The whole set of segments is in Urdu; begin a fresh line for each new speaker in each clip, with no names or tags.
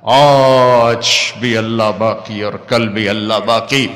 آج بھی اللہ باقی اور کل بھی اللہ باقی.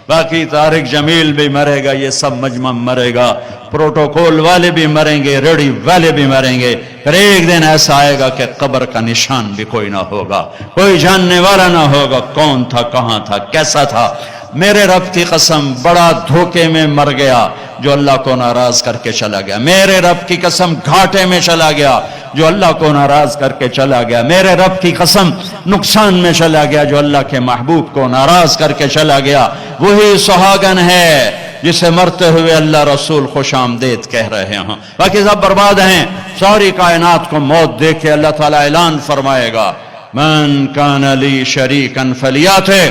باقی طارق جمیل بھی مرے گا، یہ سب مجمع مرے گا، پروٹوکول والے بھی مریں گے، ریڈی والے بھی مریں گے. پھر ایک دن ایسا آئے گا کہ قبر کا نشان بھی کوئی نہ ہوگا، کوئی جاننے والا نہ ہوگا کون تھا، کہاں تھا، کیسا تھا. میرے رب کی قسم بڑا دھوکے میں مر گیا جو اللہ کو ناراض کر کے چلا گیا. میرے رب کی قسم گھاٹے میں چلا گیا جو اللہ کو ناراض کر کے چلا گیا. میرے رب کی قسم نقصان میں چلا گیا جو اللہ کے محبوب کو ناراض کر کے چلا گیا. وہی سہاگن ہے جسے مرتے ہوئے اللہ رسول خوش آمدید کہہ رہے ہیں. باقی سب برباد ہیں. ساری کائنات کو موت دے کے اللہ تعالیٰ اعلان فرمائے گا من کان لی شریکن فلیاتہ.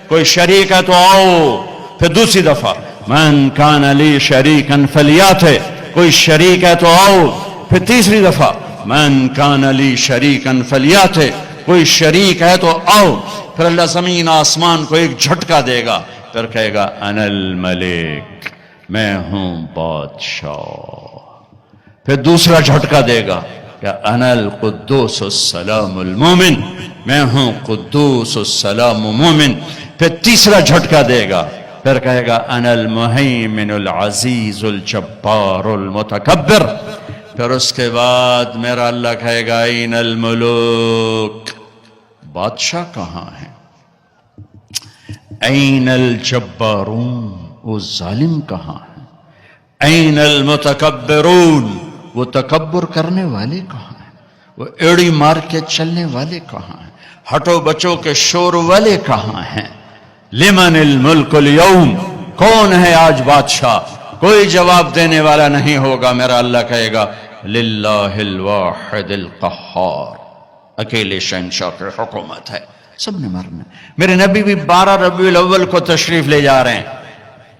کوئی شریک ہے تو آؤ. پھر دوسری دفعہ من کان لی شریکن فلیاتہ. کوئی شریک ہے تو آؤ. پھر تیسری دفعہ من کان لی شریکن فلیاتہ. کوئی شریک ہے تو آؤ. پھر اللہ زمین آسمان کو ایک جھٹکا دے گا، پھر کہے گا انا الملک، میں ہوں بادشاہ. پھر دوسرا جھٹکا دے گا کہ انا القدوس السلام المومن، میں ہوں قدوس السلام مومن. پھر تیسرا جھٹکا دے گا، پھر کہے گا انا المہیمن العزیز الجبار المتکبر. پھر اس کے بعد میرا اللہ کہے گا این الملوک، بادشاہ کہاں ہے؟ این الجبارون، وہ ظالم کہاں ہے؟ این المتکبرون، وہ تکبر کرنے والے کہاں ہیں؟ وہ ایڑی مار کے چلنے والے کہاں ہیں؟ ہٹو بچو کے شور والے کہاں ہیں؟ لمن الملک اليوم، کون ہے آج بادشاہ؟ کوئی جواب دینے والا نہیں ہوگا. میرا اللہ کہے گا للہ الواحد القہار، اکیلے شہنشاہ کی حکومت ہے. سب نے مرنا. میرے نبی بھی 12 ربیع الاول کو تشریف لے جا رہے ہیں.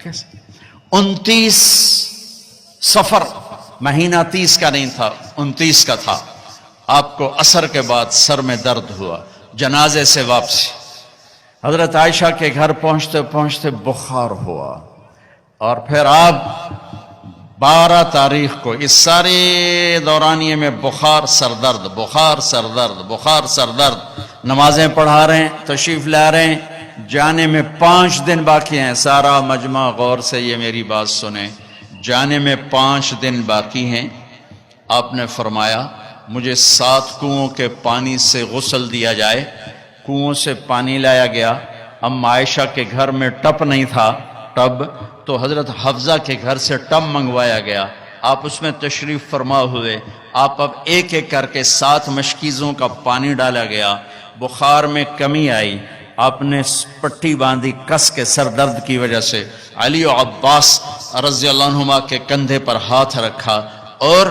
کیسے؟ 29 صفر، مہینہ 30 کا نہیں تھا، 29 کا تھا. آپ کو عصر کے بعد سر میں درد ہوا، جنازے سے واپسی. حضرت عائشہ کے گھر پہنچتے پہنچتے بخار ہوا، اور پھر آپ 12 تاریخ کو اس سارے دورانیے میں بخار سردرد، بخار سردرد، بخار سردرد. نمازیں پڑھا رہے ہیں، تشریف لا رہے ہیں، جانے میں 5 دن باقی ہیں. سارا مجمع غور سے یہ میری بات سنیں، جانے میں 5 دن باقی ہیں. آپ نے فرمایا مجھے 7 کنوؤں کے پانی سے غسل دیا جائے. کنوؤں سے پانی لایا گیا. اب عائشہ کے گھر میں ٹپ نہیں تھا، ٹب تو حضرت حفظہ کے گھر سے ٹب منگوایا گیا. آپ اس میں تشریف فرما ہوئے. آپ اب ایک ایک کر کے 7 مشکیزوں کا پانی ڈالا گیا. بخار میں کمی آئی. آپ نے پٹی باندھی کس کے سر درد کی وجہ سے. علی و عباس رضی اللہ عنہما کے کندھے پر ہاتھ رکھا، اور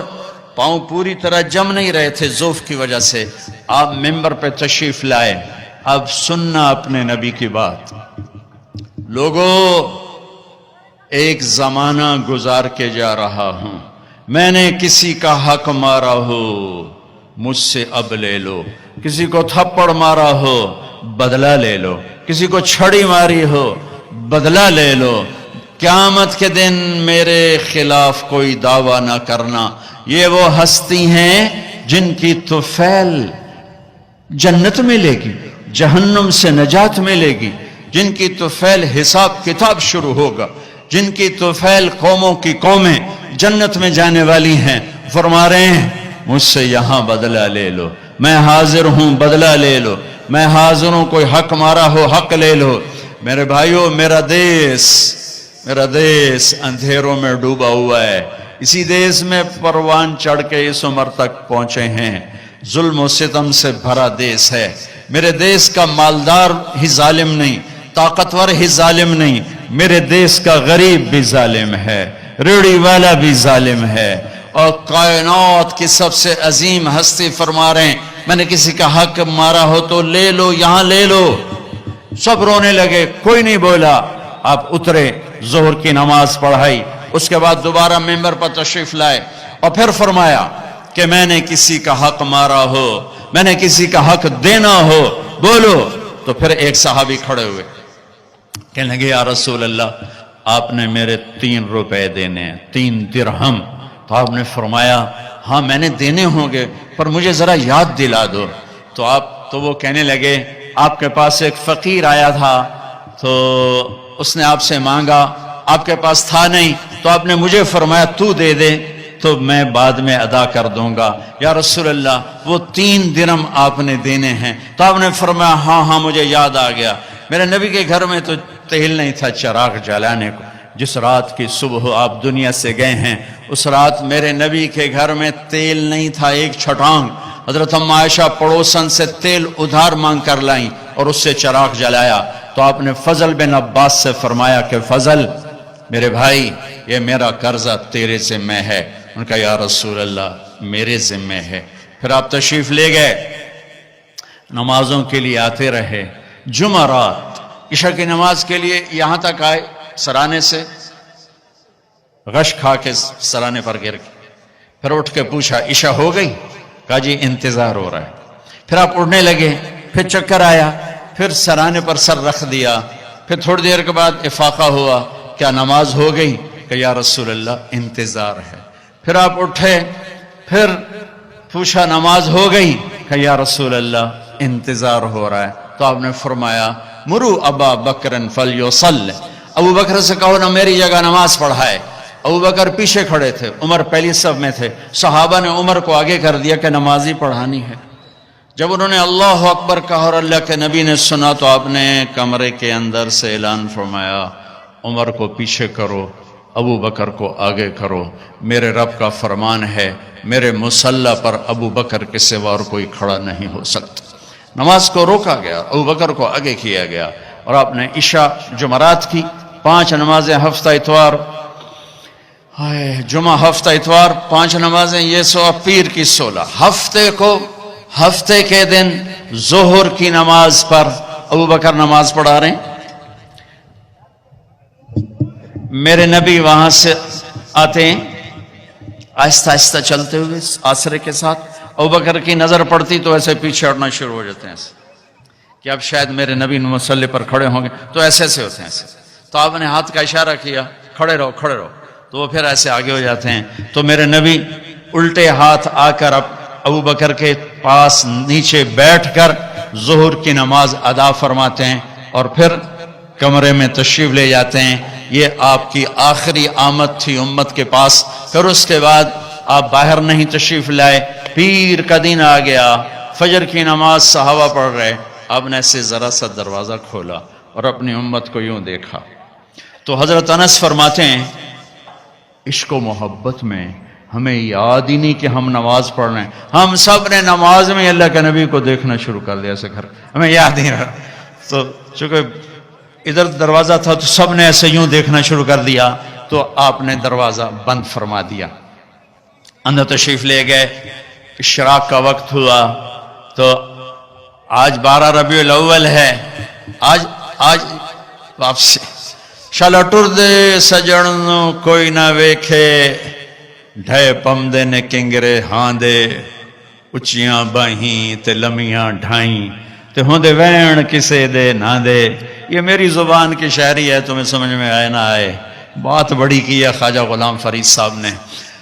پاؤں پوری طرح جم نہیں رہے تھے ضعف کی وجہ سے. آپ ممبر پہ تشریف لائے. اب سننا اپنے نبی کی بات. لوگوں، ایک زمانہ گزار کے جا رہا ہوں. میں نے کسی کا حق مارا ہو، مجھ سے اب لے لو. کسی کو تھپڑ مارا ہو، بدلہ لے لو. کسی کو چھڑی ماری ہو، بدلہ لے لو. قیامت کے دن میرے خلاف کوئی دعویٰ نہ کرنا. یہ وہ ہستی ہیں جن کی طفیل جنت ملے گی، جہنم سے نجات ملے گی. جن کی طفیل حساب کتاب شروع ہوگا، جن کی طفیل قوموں کی قومیں جنت میں جانے والی ہیں. فرما رہے ہیں مجھ سے یہاں بدلہ لے لو، میں حاضر ہوں، بدلہ لے لو. میں حاضر ہوں، کوئی حق مارا ہو حق لے لو. میرے بھائیو، میرا دیس اندھیروں میں ڈوبا ہوا ہے. اسی دیس میں پروان چڑھ کے اس عمر تک پہنچے ہیں. ظلم و ستم سے بھرا دیس ہے. میرے دیس کا مالدار ہی ظالم نہیں، طاقتور ہی ظالم نہیں. میرے دیس کا غریب بھی ظالم ہے، ریڑھی والا بھی ظالم ہے. اور کائنات کی سب سے عظیم ہستی فرما رہے ہیں میں نے کسی کا حق مارا ہو تو لے لو، یہاں لے لو. سب رونے لگے، کوئی نہیں بولا. آپ اترے، ظہر کی نماز پڑھائی. اس کے بعد دوبارہ ممبر پر تشریف لائے، اور پھر فرمایا کہ میں نے کسی کا حق مارا ہو، میں نے کسی کا حق دینا ہو، بولو. تو پھر ایک صحابی کھڑے ہوئے، کہنے لگے یا رسول اللہ، آپ نے میرے 3 روپے دینے ہیں، 3 درہم. تو آپ نے فرمایا ہاں میں نے دینے ہوں گے، پر مجھے ذرا یاد دلا دو. تو آپ تو وہ کہنے لگے آپ کے پاس ایک فقیر آیا تھا تو اس نے آپ سے مانگا، آپ کے پاس تھا نہیں تو آپ نے مجھے فرمایا تو دے دے تو میں بعد میں ادا کر دوں گا۔ یا رسول اللہ وہ 3 درہم آپ نے دینے ہیں۔ تو آپ نے فرمایا ہاں مجھے یاد آ گیا، میرے نبی کے گھر میں تو تیل نہیں تھا چراغ جلانے کو۔ جس رات کی صبح آپ دنیا سے گئے ہیں اس رات میرے نبی کے گھر میں تیل نہیں تھا، ایک چھٹانگ حضرت ام عائشہ پڑوسن سے تیل ادھار مانگ کر لائیں اور اس سے چراغ جلایا۔ تو آپ نے فضل بن عباس سے فرمایا کہ فضل میرے بھائی یہ میرا قرضہ تیرے ذمہ ہے۔ ان کا یا رسول اللہ میرے ذمہ ہے۔ پھر آپ تشریف لے گئے، نمازوں کے لیے آتے رہے۔ جمعرات عشاء کی نماز کے لیے یہاں تک آئے، سرانے سے غش کھا کے سرانے پر گر کے پھر اٹھ کے پوچھا عشاء ہو گئی؟ کہا جی انتظار ہو رہا ہے۔ پھر آپ اڑنے لگے، پھر چکر آیا، پھر سرانے پر سر رکھ دیا، پھر تھوڑی دیر کے بعد افاقہ ہوا، کیا نماز ہو گئی؟ کہ یا رسول اللہ انتظار ہے۔ پھر آپ اٹھے، پھر پوچھا نماز ہو گئی؟ کہ یا رسول اللہ انتظار ہو رہا ہے۔ تو آپ نے فرمایا مرو ابا بکر فلیصلی، ابو بکر سے کہو نا میری جگہ نماز پڑھائے۔ ابو بکر پیچھے کھڑے تھے، عمر پہلی صف میں تھے، صحابہ نے عمر کو آگے کر دیا کہ نمازی پڑھانی ہے۔ جب انہوں نے اللہ اکبر کہا اور اللہ کے نبی نے سنا تو آپ نے کمرے کے اندر سے اعلان فرمایا عمر کو پیچھے کرو، ابو بکر کو آگے کرو، میرے رب کا فرمان ہے میرے مصلی پر ابو بکر کے سوا اور کوئی کھڑا نہیں ہو سکتا۔ نماز کو روکا گیا، ابو بکر کو آگے کیا گیا، اور آپ نے عشاء جمعرات کی 5 نمازیں ہفتہ اتوار، جمعہ ہفتہ اتوار 5 نمازیں، یہ سو پیر کی 16۔ ہفتے کے دن ظہر کی نماز پر ابو بکر نماز پڑھا رہے ہیں، میرے نبی وہاں سے آتے ہیں آہستہ آہستہ چلتے ہوئے آسرے کے ساتھ، ابو بکر کی نظر پڑتی تو ایسے پیچھے ہٹنا شروع ہو جاتے ہیں ایسے کہ اب شاید میرے نبی مصلی پر کھڑے ہوں گے، تو ایسے ہوتے ہیں ایسے۔ تو آپ نے ہاتھ کا اشارہ کیا کھڑے رہو کھڑے رہو، تو وہ پھر ایسے آگے ہو جاتے ہیں۔ تو میرے نبی الٹے ہاتھ آ کر ابو بکر کے پاس نیچے بیٹھ کر ظہر کی نماز ادا فرماتے ہیں اور پھر کمرے میں تشریف لے جاتے ہیں۔ یہ آپ کی آخری آمد تھی امت کے پاس۔ پھر اس کے بعد آپ باہر نہیں تشریف لائے، پیر کا دن آ گیا، فجر کی نماز صحابہ پڑھ رہے، آپ نے ایسے ذرا سا دروازہ کھولا اور اپنی امت کو یوں دیکھا۔ تو حضرت انس فرماتے ہیں عشق و محبت میں ہمیں یاد ہی نہیں کہ ہم نماز پڑھ رہے ہیں، ہم سب نے نماز میں اللہ کے نبی کو دیکھنا شروع کر دیا، ایسے گھر ہمیں یاد نہیں رہا۔ تو چونکہ ادھر دروازہ تھا تو سب نے ایسے یوں دیکھنا شروع کر دیا، تو آپ نے دروازہ بند فرما دیا، اندر تشریف لے گئے۔ اشراق کا وقت ہوا تو آج 12 ربیع الاول ہے، آج واپسی شالا ٹر دے سجن کوئی نہ ویکھے، ڈھے پمدے نے کنگرے ہاں دے، اچیاں باہیں تے لمیاں ڈھائیں تے ہوندے وین کسے دے نہ دے۔ یہ میری زبان کی شاعری ہے، تمہیں سمجھ میں آئے نہ آئے، بات بڑی کی ہے خواجہ غلام فرید صاحب نے۔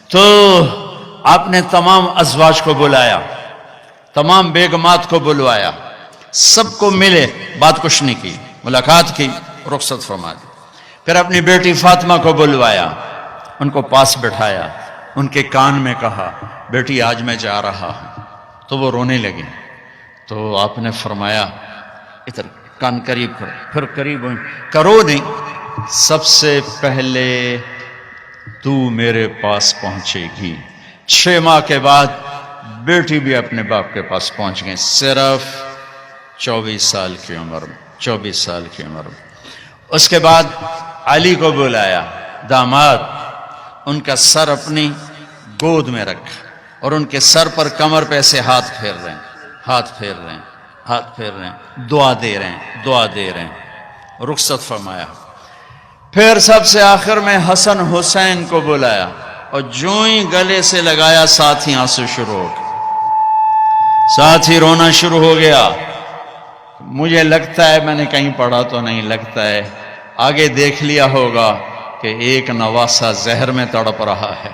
تو آپ نے تمام ازواج کو بلایا، تمام بیگمات کو بلوایا، سب کو ملے، بات کچھ نہیں کی، ملاقات کی، رخصت فرما دی۔ پھر اپنی بیٹی فاطمہ کو بلوایا، ان کو پاس بٹھایا، ان کے کان میں کہا بیٹی آج میں جا رہا ہوں۔ تو وہ رونے لگی، تو آپ نے فرمایا ادھر کان قریب کرو، پھر قریب ہوئی، کرو نہیں، سب سے پہلے تو میرے پاس پہنچے گی۔ 6 ماہ کے بعد بیٹی بھی اپنے باپ کے پاس پہنچ گئی، صرف 24 سال کی عمر میں، 24 سال کی عمر میں۔ اس کے بعد علی کو بلایا، داماد، ان کا سر اپنی گود میں رکھا اور ان کے سر پر کمر پہ ایسے ہاتھ پھیر رہے ہیں، ہاتھ پھیر رہے ہیں، ہاتھ پھیر رہے ہیں، دعا دے رہے ہیں، دعا دے رہے ہیں، رخصت فرمایا۔ پھر سب سے آخر میں حسن حسین کو بلایا اور جو ہی گلے سے لگایا ساتھ ہی آنسو شروع ہو گئے، ساتھ ہی رونا شروع ہو گیا۔ مجھے لگتا ہے، میں نے کہیں پڑھا تو نہیں، لگتا ہے آگے دیکھ لیا ہوگا کہ ایک نواسہ زہر میں تڑپ رہا ہے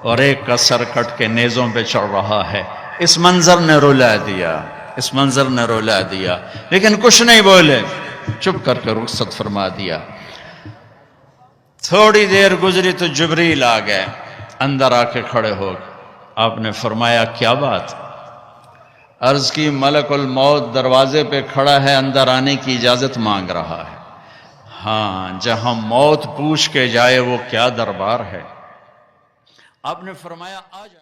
اور ایک کا سر کٹ کے نیزوں پہ چڑھ رہا ہے۔ اس منظر نے رلا دیا، اس منظر نے رولا دیا، لیکن کچھ نہیں بولے، چپ کر کے رخصت فرما دیا۔ تھوڑی دیر گزری تو جبریل آ گئے، اندر آ کے کھڑے ہو گئے۔ آپ نے فرمایا کیا بات؟ عرض کی ملک الموت دروازے پہ کھڑا ہے، اندر آنے کی اجازت مانگ رہا ہے۔ ہاں، جہاں موت پوچھ کے جائے وہ کیا دربار ہے۔ آپ نے فرمایا آ جائے۔